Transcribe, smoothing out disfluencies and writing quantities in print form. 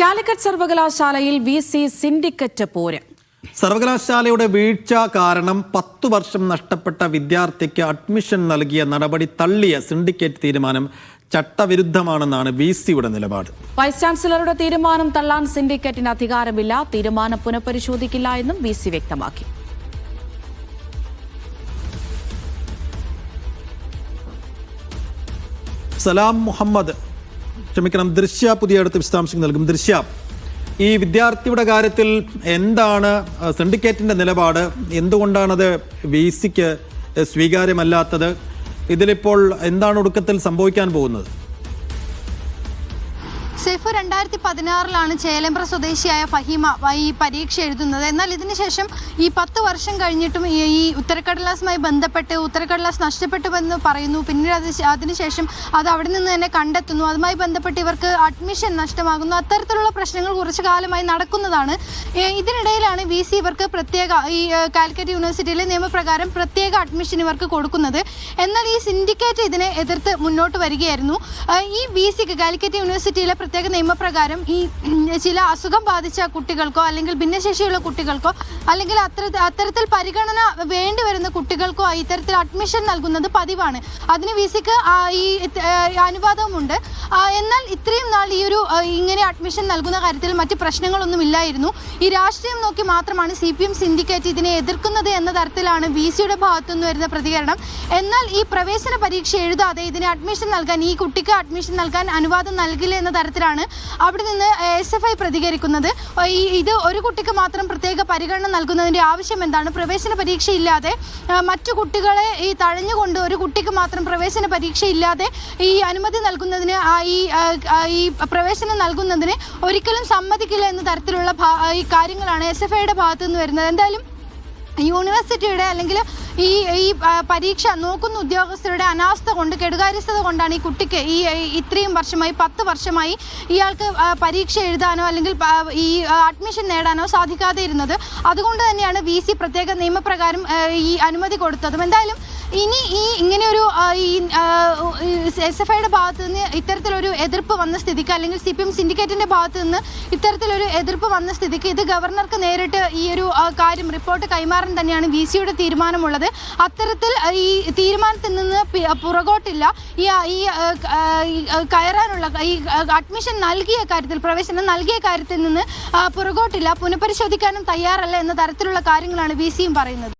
കാലിക്കറ്റ് സർവകലാശാലയിൽ VC syndicate പോര്. സർവകലാശാലയുടെ വീഴ്ച കാരണം 10 വർഷം നഷ്ടപ്പെട്ട വിദ്യാർത്ഥിക്ക് അഡ്മിഷൻ നൽകിയ നടപടി തള്ളിയ സിൻഡിക്കേറ്റ് തീരുമാനം ചട്ടവിരുദ്ധമാണെന്നാണ് VCയുടെ നിലപാട്. വൈസ് ചാൻസലറുടെ തീരുമാനം തള്ളാൻ സിൻഡിക്കേറ്റിന് അധികാരമില്ല. തീരുമാനം പുനഃപരിശോധിക്കില്ല എന്നും VC വ്യക്തമാക്കി. സലാം മുഹമ്മദ് ദൃശ്യ പുതിയ അടുത്ത് വിശദാംശങ്ങൾ നൽകും. ദൃശ്യ, ഈ വിദ്യാർത്ഥിയുടെ കാര്യത്തിൽ എന്താണ് സിൻഡിക്കേറ്റിന്റെ നിലപാട്? എന്തുകൊണ്ടാണത് VCക്ക് സ്വീകാര്യമല്ലാത്തത്? ഇതിലിപ്പോൾ എന്താണ് ഒടുക്കത്തിൽ സംഭവിക്കാൻ പോകുന്നത്? സെഫ് 2016 ചേലേമ്പ്ര സ്വദേശിയായ ഫഹീമ ഈ പരീക്ഷ എഴുതുന്നത്. എന്നാൽ ഇതിനുശേഷം ഈ 10 വർഷം കഴിഞ്ഞിട്ടും ഈ ഉത്തരക്കടലാസുമായി ബന്ധപ്പെട്ട് ഉത്തരക്കടലാസ് നഷ്ടപ്പെട്ടുവെന്ന് പറയുന്നു. പിന്നീട് അതിനുശേഷം അത് അവിടെ നിന്ന് തന്നെ കണ്ടെത്തുന്നു. അതുമായി ബന്ധപ്പെട്ട് ഇവർക്ക് അഡ്മിഷൻ നഷ്ടമാകുന്നു. അത്തരത്തിലുള്ള പ്രശ്നങ്ങൾ കുറച്ചു കാലമായി നടക്കുന്നതാണ്. ഇതിനിടയിലാണ് VC ഇവർക്ക് പ്രത്യേക ഈ കാലിക്കറ്റ് യൂണിവേഴ്സിറ്റിയിലെ നിയമപ്രകാരം പ്രത്യേക അഡ്മിഷൻ ഇവർക്ക് കൊടുക്കുന്നത്. എന്നാൽ ഈ സിൻഡിക്കേറ്റ് ഇതിനെ എതിർത്ത് മുന്നോട്ട് വരികയായിരുന്നു. ഈ VCക്ക് കാലിക്കറ്റ് യൂണിവേഴ്സിറ്റിയിലെ പ്രത്യേക നിയമപ്രകാരം ഈ ചില അസുഖം ബാധിച്ച കുട്ടികൾക്കോ അല്ലെങ്കിൽ ഭിന്നശേഷിയുള്ള കുട്ടികൾക്കോ അല്ലെങ്കിൽ അത്തരത്തിൽ പരിഗണന വേണ്ടിവരുന്ന കുട്ടികൾക്കോ ഇത്തരത്തിൽ അഡ്മിഷൻ നൽകുന്നത് പതിവാണ്. അതിന് VCക്ക് ഈ അനുവാദവുമുണ്ട്. എന്നാൽ ഇത്രയും നാൾ ഈ ഒരു ഇങ്ങനെ അഡ്മിഷൻ നൽകുന്ന കാര്യത്തിൽ മറ്റ് പ്രശ്നങ്ങളൊന്നും ഇല്ലായിരുന്നു. ഈ രാഷ്ട്രീയം നോക്കി മാത്രമാണ് CPM സിൻഡിക്കേറ്റ് ഇതിനെ എതിർക്കുന്നത് എന്ന തരത്തിലാണ് VCയുടെ ഭാഗത്തുനിന്ന് വരുന്ന പ്രതികരണം. എന്നാൽ ഈ പ്രവേശന പരീക്ഷ എഴുതാതെ ഇതിന് അഡ്മിഷൻ നൽകാൻ ഈ കുട്ടിക്ക് അഡ്മിഷൻ നൽകാൻ അനുവാദം നൽകില്ല എന്ന തരത്തിലാണ് അവിടെ നിന്ന് SFI പ്രതികരിക്കുന്നത്. ഇത് ഒരു കുട്ടിക്ക് മാത്രം പ്രത്യേക പരിഗണന നൽകുന്നതിന്റെ ആവശ്യം എന്താണ്? പ്രവേശന പരീക്ഷ ഇല്ലാതെ മറ്റു കുട്ടികളെ ഈ തഴഞ്ഞുകൊണ്ട് ഒരു കുട്ടിക്ക് മാത്രം പ്രവേശന പരീക്ഷ ഇല്ലാതെ ഈ അനുമതി നൽകുന്നതിന് ഈ പ്രവേശനം നൽകുന്നതിന് ഒരിക്കലും സമ്മതിക്കില്ല എന്ന തരത്തിലുള്ള ഈ കാര്യങ്ങളാണ് SFIയുടെ ഭാഗത്തു നിന്ന് വരുന്നത്. എന്തായാലും യൂണിവേഴ്സിറ്റിയുടെ അല്ലെങ്കിൽ ഈ പരീക്ഷ നോക്കുന്ന ഉദ്യോഗസ്ഥരുടെ അനാസ്ഥ കൊണ്ട് കെടുകാര്യസ്ഥത കൊണ്ടാണ് ഈ കുട്ടിക്ക് ഇത്രയും വർഷമായി 10 വർഷമായി ഇയാൾക്ക് പരീക്ഷ എഴുതാനോ അല്ലെങ്കിൽ ഈ അഡ്മിഷൻ നേടാനോ സാധിക്കാതെ ഇരുന്നത്. അതുകൊണ്ട് തന്നെയാണ് VC പ്രത്യേക നിയമപ്രകാരം ഈ അനുമതി കൊടുത്തതും. എന്തായാലും ഇനി ഇങ്ങനെയൊരു SFIയുടെ ഭാഗത്ത് നിന്ന് ഇത്തരത്തിലൊരു എതിർപ്പ് വന്ന സ്ഥിതിക്ക് അല്ലെങ്കിൽ CPM സിൻഡിക്കേറ്റിന്റെ ഭാഗത്ത് നിന്ന് ഇത്തരത്തിലൊരു എതിർപ്പ് വന്ന സ്ഥിതിക്ക് ഇത് ഗവർണർക്ക് നേരിട്ട് ഈ ഒരു കാര്യം റിപ്പോർട്ട് കൈമാറാൻ തന്നെയാണ് VCയുടെ തീരുമാനമുള്ളത്. അത്തരത്തിൽ ഈ തീരുമാനത്തിൽ നിന്ന് പുറകോട്ടില്ല. ഈ കയറാനുള്ള ഈ അഡ്മിഷൻ നൽകിയ കാര്യത്തിൽ പ്രവേശനം നൽകിയ കാര്യത്തിൽ നിന്ന് പുറകോട്ടില്ല. പുനഃപരിശോധിക്കാനും തയ്യാറല്ല എന്ന തരത്തിലുള്ള കാര്യങ്ങളാണ് VCയും പറയുന്നത്.